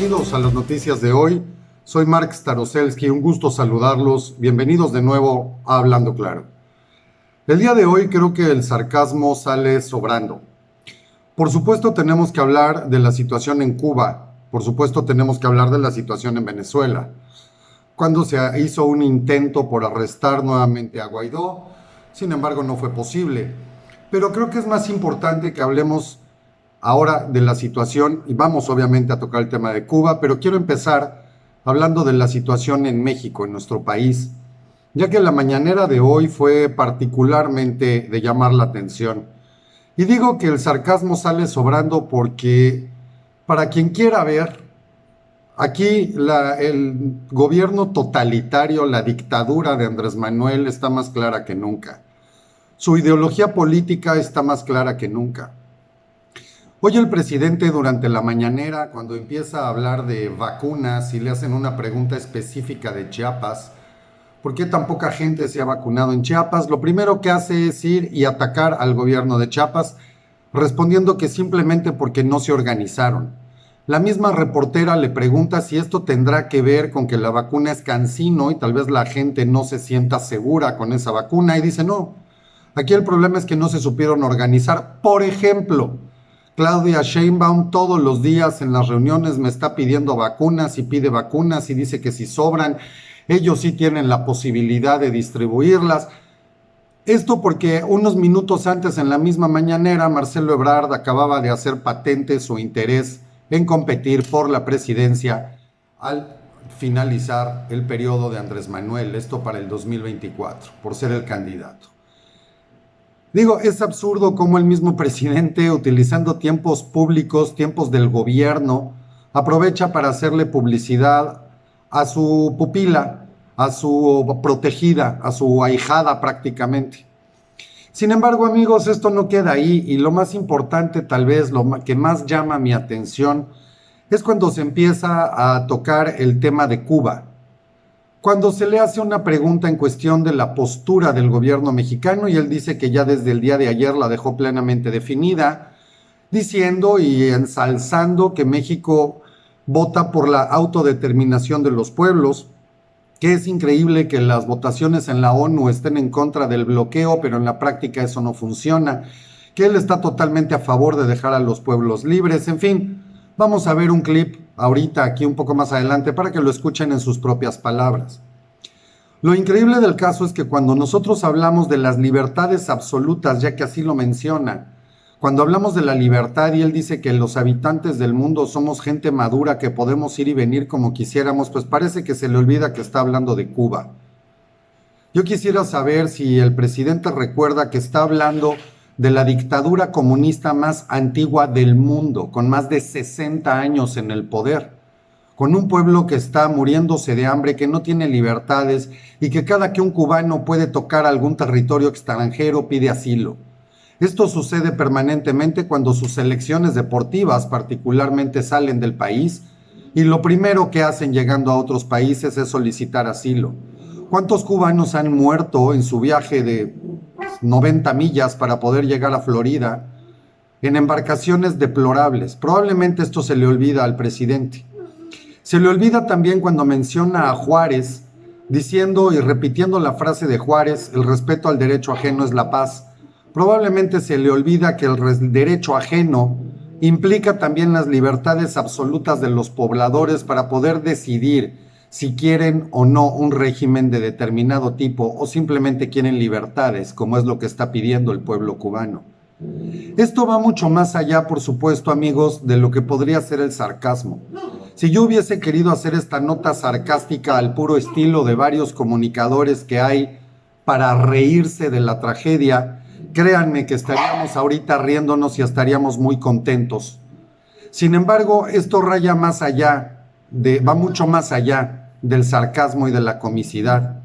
bienvenidos a las noticias de hoy. Soy Mark Staroselski, un gusto saludarlos. Bienvenidos de nuevo a Hablando Claro. El día de hoy creo que el sarcasmo sale sobrando. Por supuesto tenemos que hablar de la situación en Cuba. Por supuesto tenemos que hablar de la situación en Venezuela. Cuando se hizo un intento por arrestar nuevamente a Guaidó, sin embargo no fue posible. Pero creo que es más importante que hablemos ahora de la situación, y vamos obviamente a tocar el tema de Cuba, pero quiero empezar hablando de la situación en México, en nuestro país, ya que la mañanera de hoy fue particularmente de llamar la atención. Y digo que el sarcasmo sale sobrando porque, para quien quiera ver, aquí el gobierno totalitario, la dictadura de Andrés Manuel está más clara que nunca. Su ideología política está más clara que nunca. Hoy el presidente durante la mañanera, cuando empieza a hablar de vacunas y le hacen una pregunta específica de Chiapas, ¿por qué tan poca gente se ha vacunado en Chiapas? Lo primero que hace es ir y atacar al gobierno de Chiapas, respondiendo que simplemente porque no se organizaron. La misma reportera le pregunta si esto tendrá que ver con que la vacuna es cansino y tal vez la gente no se sienta segura con esa vacuna, y dice no, aquí el problema es que no se supieron organizar. Por ejemplo, Claudia Sheinbaum todos los días en las reuniones me está pidiendo vacunas y pide vacunas y dice que si sobran, ellos sí tienen la posibilidad de distribuirlas. Esto porque unos minutos antes en la misma mañanera, Marcelo Ebrard acababa de hacer patente su interés en competir por la presidencia al finalizar el periodo de Andrés Manuel, esto para el 2024, por ser el candidato. Digo, es absurdo cómo el mismo presidente, utilizando tiempos públicos, tiempos del gobierno, aprovecha para hacerle publicidad a su pupila, a su protegida, a su ahijada prácticamente. Sin embargo, amigos, esto no queda ahí, y lo más importante, tal vez lo que más llama mi atención, es cuando se empieza a tocar el tema de Cuba. Cuando se le hace una pregunta en cuestión de la postura del gobierno mexicano, y él dice que ya desde el día de ayer la dejó plenamente definida, diciendo y ensalzando que México vota por la autodeterminación de los pueblos, que es increíble que las votaciones en la ONU estén en contra del bloqueo, pero en la práctica eso no funciona, que él está totalmente a favor de dejar a los pueblos libres, en fin. Vamos a ver un clip ahorita, aquí un poco más adelante, para que lo escuchen en sus propias palabras. Lo increíble del caso es que cuando nosotros hablamos de las libertades absolutas, ya que así lo menciona, cuando hablamos de la libertad y él dice que los habitantes del mundo somos gente madura que podemos ir y venir como quisiéramos, pues parece que se le olvida que está hablando de Cuba. Yo quisiera saber si el presidente recuerda que está hablando de la dictadura comunista más antigua del mundo, con más de 60 años en el poder, con un pueblo que está muriéndose de hambre, que no tiene libertades y que cada que un cubano puede tocar algún territorio extranjero pide asilo. Esto sucede permanentemente cuando sus selecciones deportivas particularmente salen del país y lo primero que hacen llegando a otros países es solicitar asilo. ¿Cuántos cubanos han muerto en su viaje de 90 millas para poder llegar a Florida en embarcaciones deplorables? Probablemente esto se le olvida al presidente. Se le olvida también cuando menciona a Juárez, diciendo y repitiendo la frase de Juárez, el respeto al derecho ajeno es la paz. Probablemente se le olvida que el derecho ajeno implica también las libertades absolutas de los pobladores para poder decidir si quieren o no un régimen de determinado tipo o simplemente quieren libertades, como es lo que está pidiendo el pueblo cubano. Esto va mucho más allá, por supuesto, amigos, de lo que podría ser el sarcasmo. Si yo hubiese querido hacer esta nota sarcástica al puro estilo de varios comunicadores que hay para reírse de la tragedia, créanme que estaríamos ahorita riéndonos y estaríamos muy contentos. Sin embargo, esto raya más allá, va mucho más allá del sarcasmo y de la comicidad.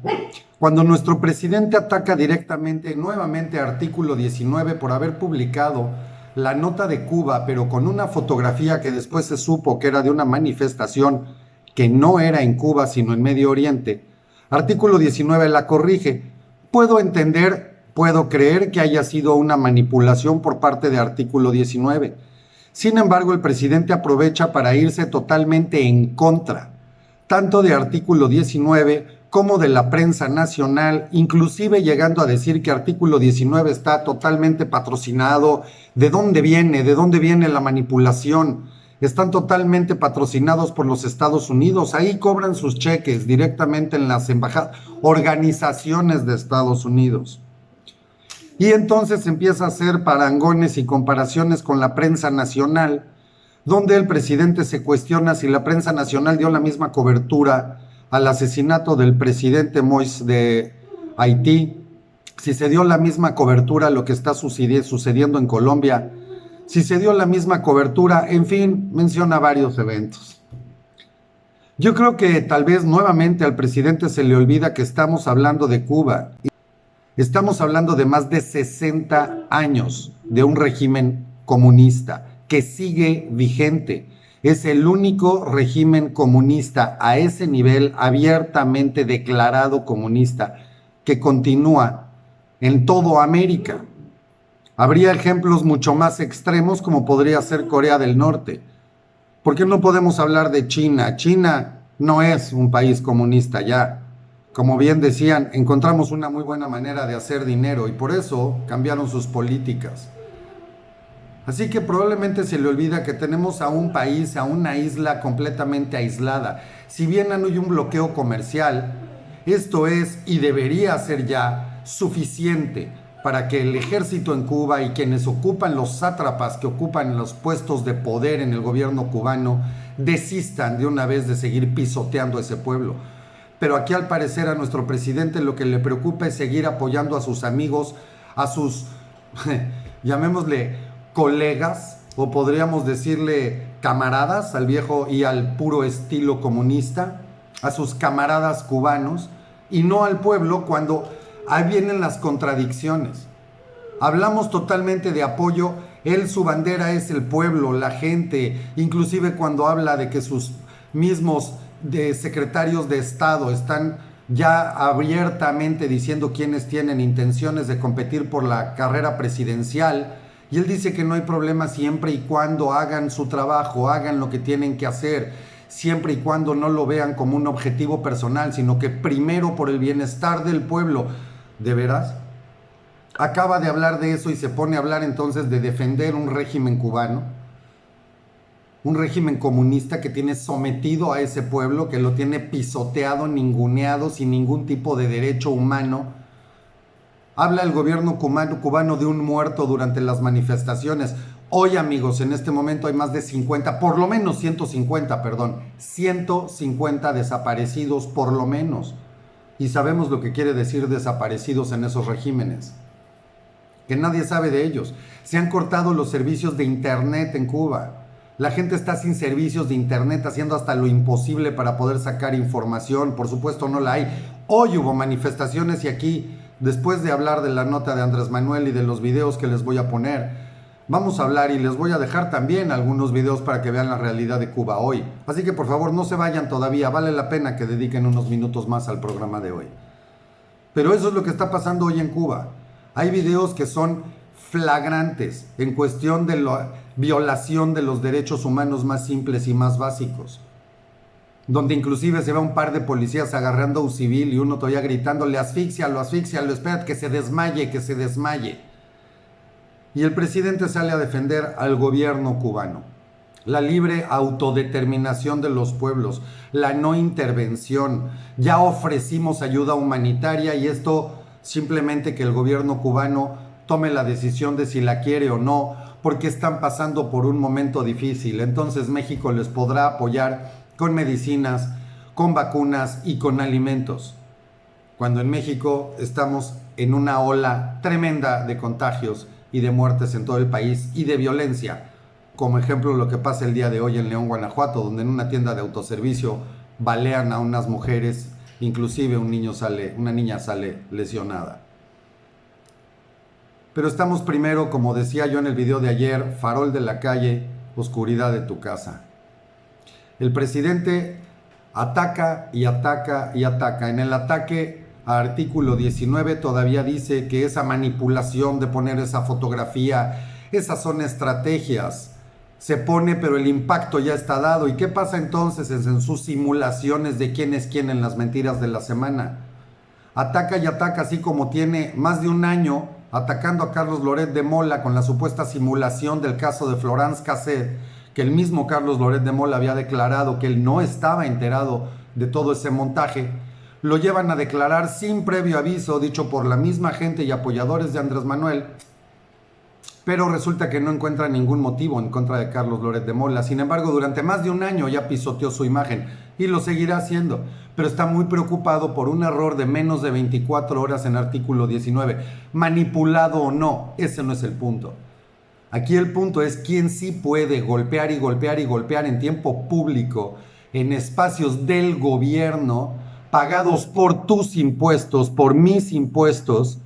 Cuando nuestro presidente ataca directamente, nuevamente, Artículo 19 por haber publicado la nota de Cuba, pero con una fotografía que después se supo que era de una manifestación que no era en Cuba, sino en Medio Oriente, Artículo 19 la corrige. Puedo entender, puedo creer que haya sido una manipulación por parte de Artículo 19. Sin embargo, el presidente aprovecha para irse totalmente en contra, tanto de artículo 19 como de la prensa nacional, inclusive llegando a decir que artículo 19 está totalmente patrocinado. ¿De dónde viene? ¿De dónde viene la manipulación? Están totalmente patrocinados por los Estados Unidos. Ahí cobran sus cheques directamente en las embajadas, organizaciones de Estados Unidos. Y entonces empieza a hacer parangones y comparaciones con la prensa nacional, donde el presidente se cuestiona si la prensa nacional dio la misma cobertura al asesinato del presidente Moïse de Haití, si se dio la misma cobertura a lo que está sucediendo en Colombia, si se dio la misma cobertura, en fin, menciona varios eventos. Yo creo que tal vez nuevamente al presidente se le olvida que estamos hablando de Cuba. Estamos hablando de más de 60 años de un régimen comunista que sigue vigente. Es el único régimen comunista a ese nivel abiertamente declarado comunista que continúa en toda América. Habría ejemplos mucho más extremos como podría ser Corea del Norte. ¿Por qué no podemos hablar de China? China no es un país comunista ya. Como bien decían, encontramos una muy buena manera de hacer dinero y por eso cambiaron sus políticas. Así que probablemente se le olvida que tenemos a un país, a una isla completamente aislada. Si bien no hay un bloqueo comercial, esto es y debería ser ya suficiente para que el ejército en Cuba y quienes ocupan los sátrapas que ocupan los puestos de poder en el gobierno cubano desistan de una vez de seguir pisoteando a ese pueblo. Pero aquí al parecer a nuestro presidente lo que le preocupa es seguir apoyando a sus amigos, a sus, llamémosle, colegas, o podríamos decirle camaradas, al viejo y al puro estilo comunista, a sus camaradas cubanos, y no al pueblo cuando ahí vienen las contradicciones. Hablamos totalmente de apoyo, él su bandera es el pueblo, la gente, inclusive cuando habla de que sus mismos secretarios de Estado están ya abiertamente diciendo quiénes tienen intenciones de competir por la carrera presidencial, y él dice que no hay problema siempre y cuando hagan su trabajo, hagan lo que tienen que hacer, siempre y cuando no lo vean como un objetivo personal, sino que primero por el bienestar del pueblo. ¿De veras? Acaba de hablar de eso y se pone a hablar entonces de defender un régimen cubano, un régimen comunista que tiene sometido a ese pueblo, que lo tiene pisoteado, ninguneado, sin ningún tipo de derecho humano. Habla el gobierno cubano de un muerto durante las manifestaciones. Hoy, amigos, en este momento hay más de 50, por lo menos 150 desaparecidos, por lo menos. Y sabemos lo que quiere decir desaparecidos en esos regímenes, que nadie sabe de ellos. Se han cortado los servicios de internet en Cuba. La gente está sin servicios de internet, haciendo hasta lo imposible para poder sacar información. Por supuesto no la hay. Hoy hubo manifestaciones y aquí, después de hablar de la nota de Andrés Manuel y de los videos que les voy a poner, vamos a hablar y les voy a dejar también algunos videos para que vean la realidad de Cuba hoy. Así que por favor no se vayan todavía, vale la pena que dediquen unos minutos más al programa de hoy. Pero eso es lo que está pasando hoy en Cuba. Hay videos que son flagrantes en cuestión de la violación de los derechos humanos más simples y más básicos, donde inclusive se ve a un par de policías agarrando a un civil y uno todavía gritándole asfíxialo, espérate que se desmaye. Y el presidente sale a defender al gobierno cubano, la libre autodeterminación de los pueblos, la no intervención. Ya ofrecimos ayuda humanitaria y esto simplemente que el gobierno cubano tome la decisión de si la quiere o no, porque están pasando por un momento difícil. Entonces México les podrá apoyar con medicinas, con vacunas y con alimentos, cuando en México estamos en una ola tremenda de contagios y de muertes en todo el país y de violencia, como ejemplo lo que pasa el día de hoy en León, Guanajuato, donde en una tienda de autoservicio balean a unas mujeres, inclusive una niña sale lesionada. Pero estamos primero, como decía yo en el video de ayer, farol de la calle, oscuridad de tu casa. El presidente ataca y ataca y ataca. En el ataque a artículo 19 todavía dice que esa manipulación de poner esa fotografía, esas son estrategias. se pone, pero el impacto ya está dado. ¿Y qué pasa entonces en sus simulaciones de quién es quién en las mentiras de la semana? Ataca y ataca, así como tiene más de un año atacando a Carlos Loret de Mola con la supuesta simulación del caso de Florence Cassette, que el mismo Carlos Loret de Mola había declarado que él no estaba enterado de todo ese montaje. Lo llevan a declarar sin previo aviso, dicho por la misma gente y apoyadores de Andrés Manuel, pero resulta que no encuentra ningún motivo en contra de Carlos Loret de Mola. Sin embargo, durante más de un año ya pisoteó su imagen y lo seguirá haciendo, pero está muy preocupado por un error de menos de 24 horas en artículo 19. Manipulado o no, ese no es el punto. Aquí el punto es quién sí puede golpear y golpear y golpear en tiempo público, en espacios del gobierno, pagados por tus impuestos, por mis impuestos,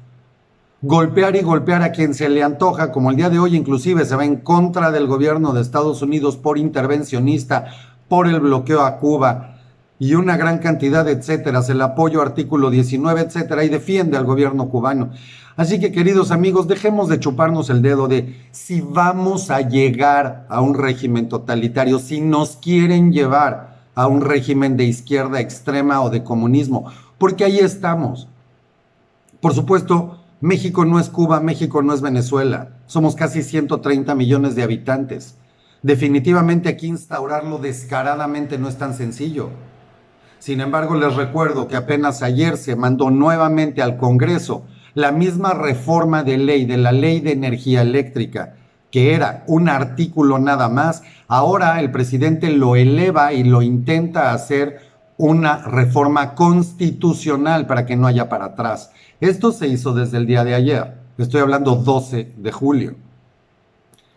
golpear y golpear a quien se le antoja, como el día de hoy inclusive se va en contra del gobierno de Estados Unidos por intervencionista, por el bloqueo a Cuba y una gran cantidad de etcétera, el apoyo artículo 19, etcétera, y defiende al gobierno cubano. Así que, queridos amigos, dejemos de chuparnos el dedo de si vamos a llegar a un régimen totalitario, si nos quieren llevar a un régimen de izquierda extrema o de comunismo, porque ahí estamos. Por supuesto, México no es Cuba, México no es Venezuela. Somos casi 130 millones de habitantes. Definitivamente aquí instaurarlo descaradamente no es tan sencillo. Sin embargo, les recuerdo que apenas ayer se mandó nuevamente al Congreso la misma reforma de ley, de la Ley de Energía Eléctrica, que era un artículo nada más. Ahora el presidente lo eleva y lo intenta hacer una reforma constitucional para que no haya para atrás. Esto se hizo desde el día de ayer. Estoy hablando 12 de julio.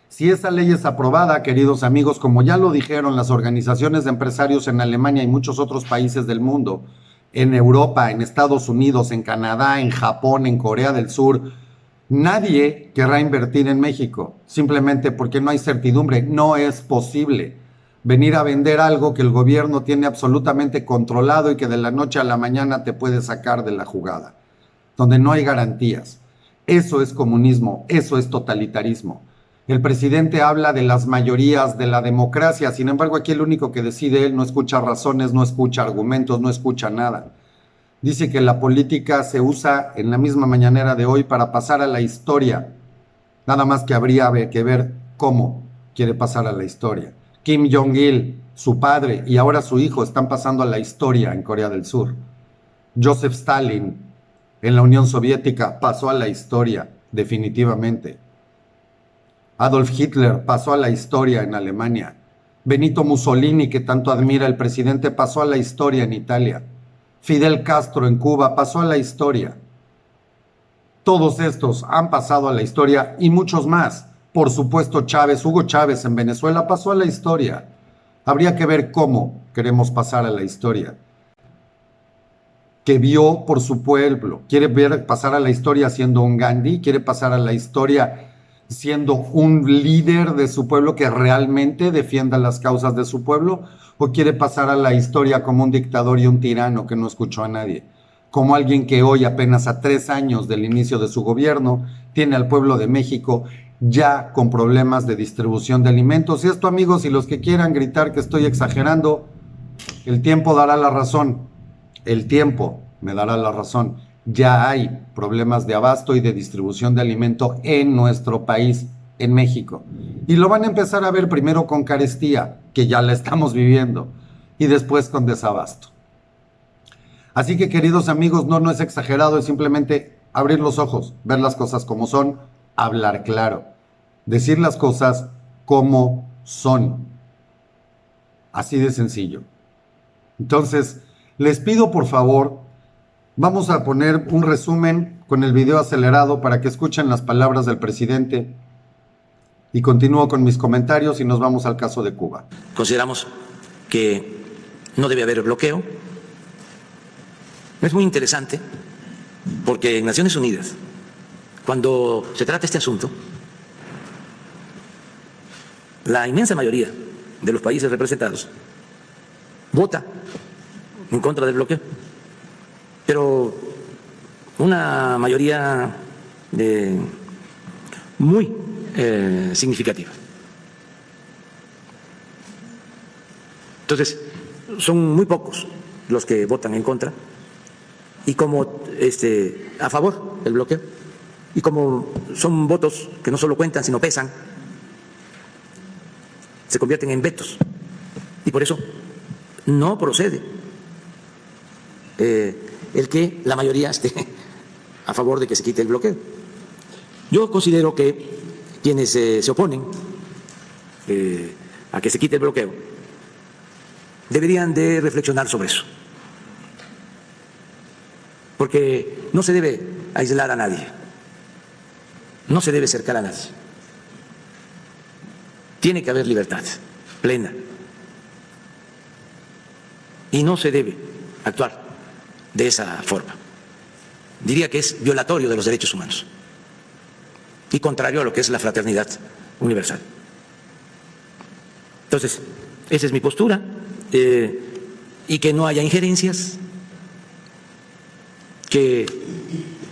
Si esa ley es aprobada, queridos amigos, como ya lo dijeron las organizaciones de empresarios en Alemania y muchos otros países del mundo, en Europa, en Estados Unidos, en Canadá, en Japón, en Corea del Sur, nadie querrá invertir en México, simplemente porque no hay certidumbre. No es posible venir a vender algo que el gobierno tiene absolutamente controlado y que de la noche a la mañana te puede sacar de la jugada, donde no hay garantías. Eso es comunismo, eso es totalitarismo. El presidente habla de las mayorías, de la democracia, sin embargo aquí el único que decide él no escucha razones, no escucha argumentos, no escucha nada. Dice que la política se usa en la misma mañanera de hoy para pasar a la historia. Nada más que habría que ver cómo quiere pasar a la historia. Kim Jong-il, su padre y ahora su hijo están pasando a la historia en Corea del Sur. Joseph Stalin en la Unión Soviética pasó a la historia, definitivamente. Adolf Hitler pasó a la historia en Alemania. Benito Mussolini, que tanto admira el presidente, pasó a la historia en Italia. Fidel Castro en Cuba pasó a la historia. Todos estos han pasado a la historia y muchos más. Por supuesto, Chávez, Hugo Chávez en Venezuela pasó a la historia. Habría que ver cómo queremos pasar a la historia. Que vio por su pueblo, quiere ver pasar a la historia siendo un Gandhi, quiere pasar a la historia siendo un líder de su pueblo que realmente defienda las causas de su pueblo, o quiere pasar a la historia como un dictador y un tirano que no escuchó a nadie, como alguien que hoy, apenas a 3 años del inicio de su gobierno, tiene al pueblo de México ya con problemas de distribución de alimentos. Y esto, amigos, y los que quieran gritar que estoy exagerando, el tiempo dará la razón. El tiempo me dará la razón. Ya hay problemas de abasto y de distribución de alimento en nuestro país, en México. Y lo van a empezar a ver primero con carestía, que ya la estamos viviendo, y después con desabasto. Así que, queridos amigos, no es exagerado, es simplemente abrir los ojos, ver las cosas como son, hablar claro, decir las cosas como son. Así de sencillo. Entonces, les pido por favor, vamos a poner un resumen con el video acelerado para que escuchen las palabras del presidente y continúo con mis comentarios y nos vamos al caso de Cuba. Consideramos que no debe haber bloqueo. Es muy interesante porque en Naciones Unidas, cuando se trata este asunto, la inmensa mayoría de los países representados vota en contra del bloqueo, pero una mayoría muy significativa. Entonces, son muy pocos los que votan en contra y como a favor del bloqueo. Y como son votos que no solo cuentan, sino pesan, se convierten en vetos. Y por eso no procede el que la mayoría esté a favor de que se quite el bloqueo. Yo considero que quienes se oponen a que se quite el bloqueo deberían de reflexionar sobre eso, porque no se debe aislar a nadie, no se debe cercar a nadie. Tiene que haber libertad plena y no se debe actuar de esa forma. Diría que es violatorio de los derechos humanos y contrario a lo que es la fraternidad universal. Entonces, esa es mi postura, y que no haya injerencias, que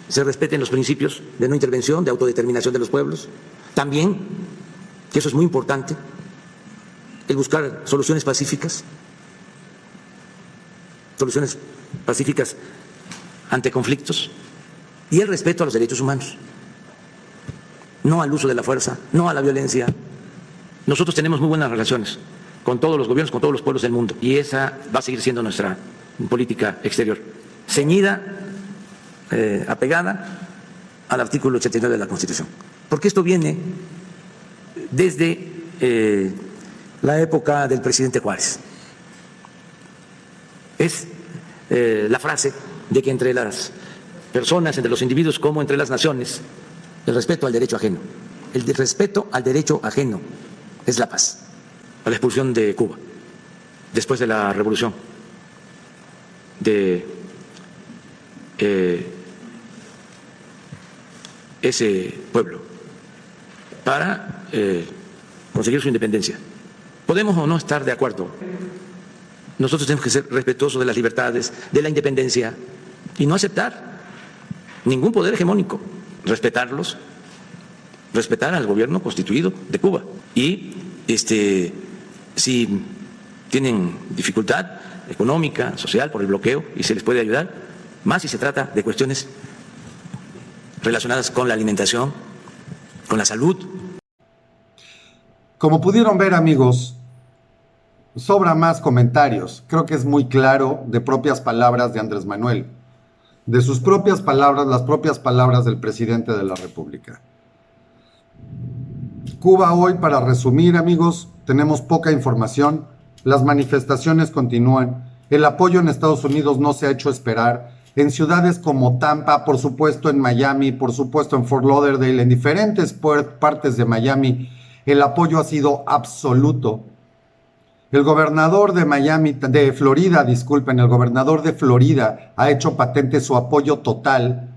se respeten los principios de no intervención, de autodeterminación de los pueblos. También, que eso es muy importante, el buscar soluciones pacíficas ante conflictos, y el respeto a los derechos humanos, no al uso de la fuerza, no a la violencia. Nosotros tenemos muy buenas relaciones con todos los gobiernos, con todos los pueblos del mundo, y esa va a seguir siendo nuestra política exterior, ceñida, apegada al artículo 89 de la Constitución, porque esto viene desde la época del presidente Juárez. Es la frase de que entre las personas, entre los individuos como entre las naciones, el respeto al derecho ajeno. El respeto al derecho ajeno es la paz. A la expulsión de Cuba, después de la revolución de ese pueblo, para conseguir su independencia. Podemos o no estar de acuerdo. Nosotros tenemos que ser respetuosos de las libertades, de la independencia, y no aceptar ningún poder hegemónico. Respetarlos, respetar al gobierno constituido de Cuba. Y si tienen dificultad económica, social, por el bloqueo, y se les puede ayudar, más si se trata de cuestiones relacionadas con la alimentación, con la salud. Como pudieron ver, amigos, sobra más comentarios. Creo que es muy claro, de propias palabras de Andrés Manuel, de sus propias palabras, las propias palabras del presidente de la República. Cuba hoy, para resumir, amigos, tenemos poca información, las manifestaciones continúan, el apoyo en Estados Unidos no se ha hecho esperar, en ciudades como Tampa, por supuesto en Miami, por supuesto en Fort Lauderdale, en diferentes partes de Miami, el apoyo ha sido absoluto. El gobernador de Florida, el gobernador de Florida ha hecho patente su apoyo total,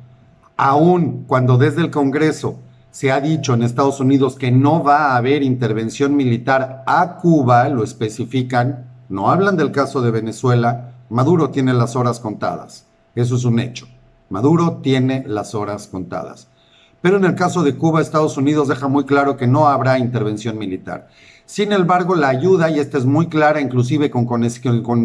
aun cuando desde el Congreso se ha dicho en Estados Unidos que no va a haber intervención militar a Cuba, lo especifican, no hablan del caso de Venezuela. Maduro tiene las horas contadas, eso es un hecho. Maduro tiene las horas contadas. Pero en el caso de Cuba, Estados Unidos deja muy claro que no habrá intervención militar. Sin embargo, la ayuda, y esta es muy clara, inclusive con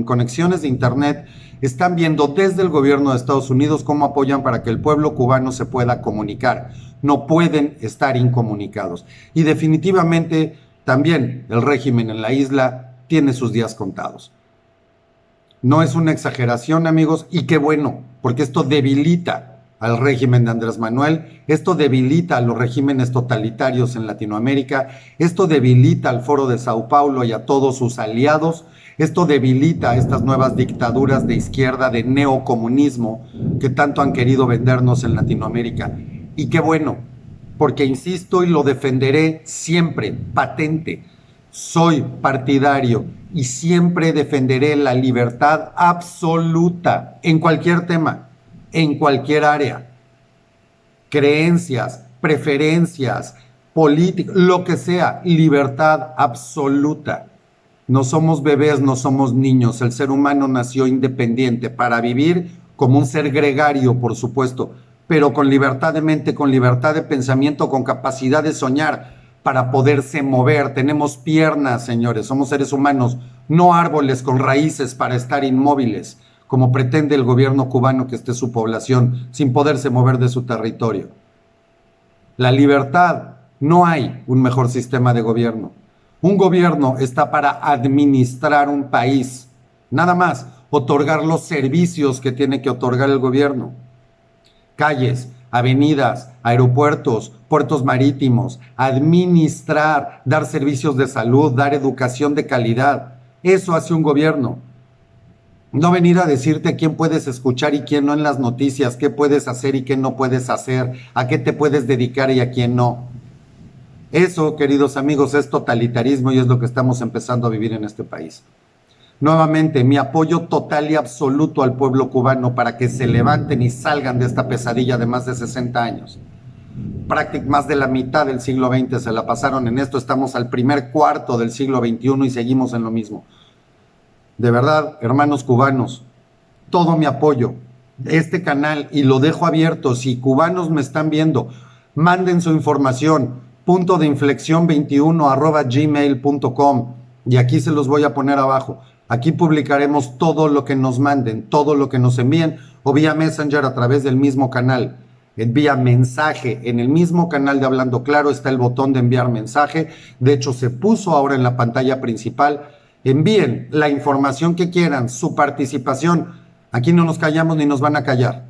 conexiones de internet, están viendo desde el gobierno de Estados Unidos cómo apoyan para que el pueblo cubano se pueda comunicar. No pueden estar incomunicados. Y definitivamente también el régimen en la isla tiene sus días contados. No es una exageración, amigos, y qué bueno, porque esto debilita al régimen de Andrés Manuel, esto debilita a los regímenes totalitarios en Latinoamérica, esto debilita al Foro de Sao Paulo y a todos sus aliados, esto debilita a estas nuevas dictaduras de izquierda, de neocomunismo, que tanto han querido vendernos en Latinoamérica. Y qué bueno, porque insisto y lo defenderé siempre, patente, soy partidario y siempre defenderé la libertad absoluta en cualquier tema, en cualquier área, creencias, preferencias, política, lo que sea, libertad absoluta. No somos bebés, no somos niños, el ser humano nació independiente para vivir como un ser gregario, por supuesto, pero con libertad de mente, con libertad de pensamiento, con capacidad de soñar, para poderse mover. Tenemos piernas, señores, somos seres humanos, no árboles con raíces para estar inmóviles, como pretende el gobierno cubano que esté su población sin poderse mover de su territorio. La libertad, no hay un mejor sistema de gobierno. Un gobierno está para administrar un país, nada más, otorgar los servicios que tiene que otorgar el gobierno. Calles, avenidas, aeropuertos, puertos marítimos, administrar, dar servicios de salud, dar educación de calidad. Eso hace un gobierno. No venir a decirte quién puedes escuchar y quién no en las noticias, qué puedes hacer y qué no puedes hacer, a qué te puedes dedicar y a quién no. Eso, queridos amigos, es totalitarismo y es lo que estamos empezando a vivir en este país. Nuevamente, mi apoyo total y absoluto al pueblo cubano para que se levanten y salgan de esta pesadilla de más de 60 años. Prácticamente más de la mitad del siglo XX se la pasaron en esto, estamos al primer cuarto del siglo XXI y seguimos en lo mismo. De verdad, hermanos cubanos, todo mi apoyo. Este canal, y lo dejo abierto, si cubanos me están viendo, manden su información, puntodeinflexión21@gmail.com, y aquí se los voy a poner abajo. Aquí publicaremos todo lo que nos manden, todo lo que nos envíen, o vía Messenger a través del mismo canal. Vía mensaje, en el mismo canal de Hablando Claro está el botón de enviar mensaje, de hecho se puso ahora en la pantalla principal. Envíen la información que quieran, su participación. Aquí no nos callamos ni nos van a callar.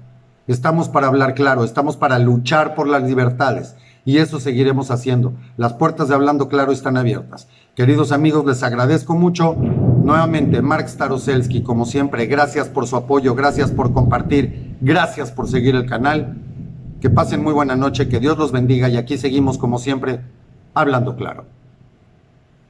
Estamos para hablar claro, estamos para luchar por las libertades y eso seguiremos haciendo. Las puertas de Hablando Claro están abiertas. Queridos amigos, les agradezco mucho. Nuevamente, Mark Staroselsky, como siempre, gracias por su apoyo, gracias por compartir, gracias por seguir el canal. Que pasen muy buena noche, que Dios los bendiga y aquí seguimos como siempre, Hablando Claro.